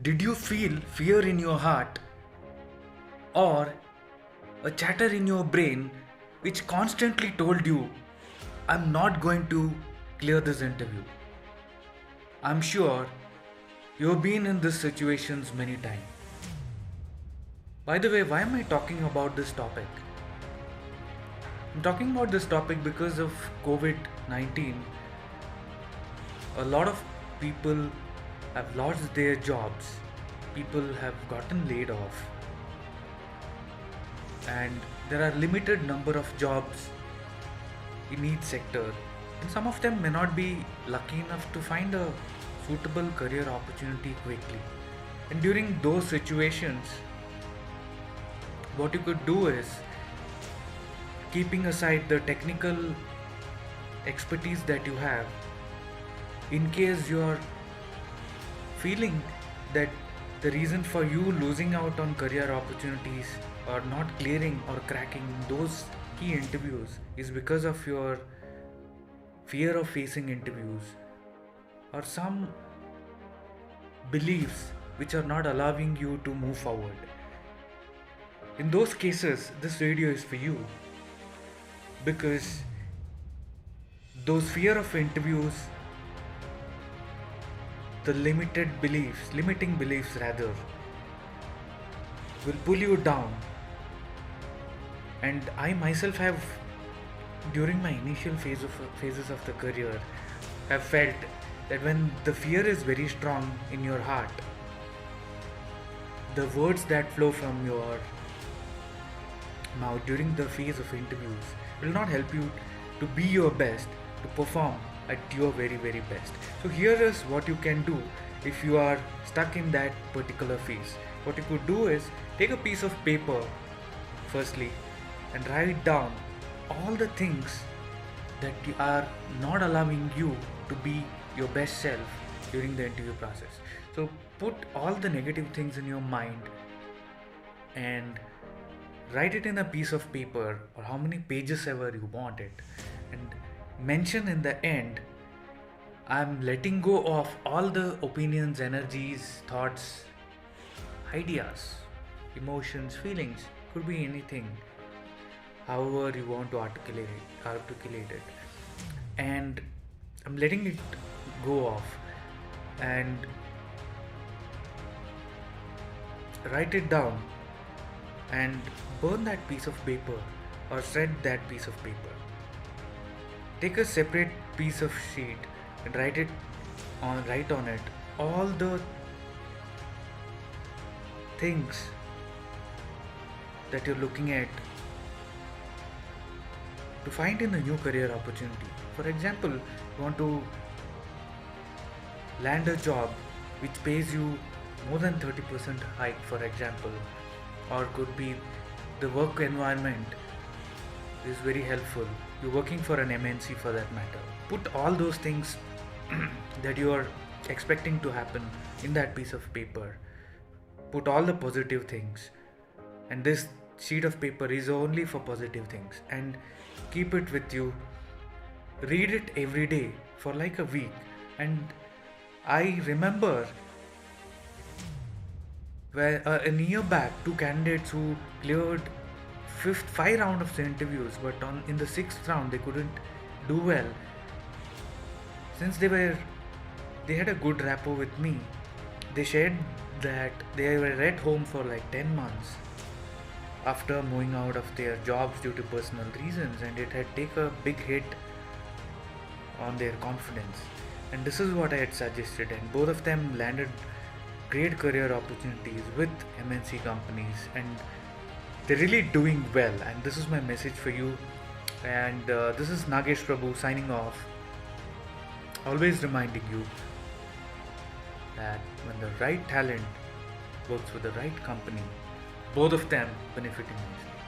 Did you feel fear in your heart or a chatter in your brain which constantly told you, I'm not going to clear this interview? I'm sure you've been in these situations many times. By the way, why am I talking about this topic? I'm talking about this topic because of COVID 19. A lot of people have lost their jobs, people have gotten laid off, and there are limited number of jobs in each sector, and some of them may not be lucky enough to find a suitable career opportunity quickly. And during those situations, what you could do is, keeping aside the technical expertise that you have, in case you are feeling that the reason for you losing out on career opportunities or not clearing or cracking those key interviews is because of your fear of facing interviews or some beliefs which are not allowing you to move forward. In those cases, this video is for you, because those fear of interviews, the limiting beliefs rather, will pull you down. And I myself have, during my initial phases of the career, have felt that when the fear is very strong in your heart, the words that flow from your mouth during the phase of interviews will not help you to be your best, to perform at your very, very best. So here is what you can do if you are stuck in that particular phase. What you could do is take a piece of paper firstly and write down all the things that are not allowing you to be your best self during the interview process. So put all the negative things in your mind and write it in a piece of paper or how many pages ever you want it, and mention in the end, I'm letting go of all the opinions, energies, thoughts, ideas, emotions, feelings, could be anything, however you want to articulate it, and I'm letting it go off, and write it down and burn that piece of paper or shred that piece of paper. Take a separate piece of sheet and write on it all the things that you're looking at to find in a new career opportunity. For example, you want to land a job which pays you more than 30% hike, for example, or could be the work environment is very helpful. You're working for an MNC for that matter. Put all those things that you are expecting to happen in that piece of paper. Put all the positive things, and this sheet of paper is only for positive things, and keep it with you. Read it every day for like a week. And I remember where a year back, two candidates who cleared five round of the interviews, but in the sixth round they couldn't do well. Since they had a good rapport with me, they shared that they were at home for like 10 months after moving out of their jobs due to personal reasons, and it had taken a big hit on their confidence. And this is what I had suggested, and both of them landed great career opportunities with MNC companies, and they're really doing well. And this is my message for you. And this is Nagesh Prabhu signing off, always reminding you that when the right talent works with the right company, both of them benefiting mutually.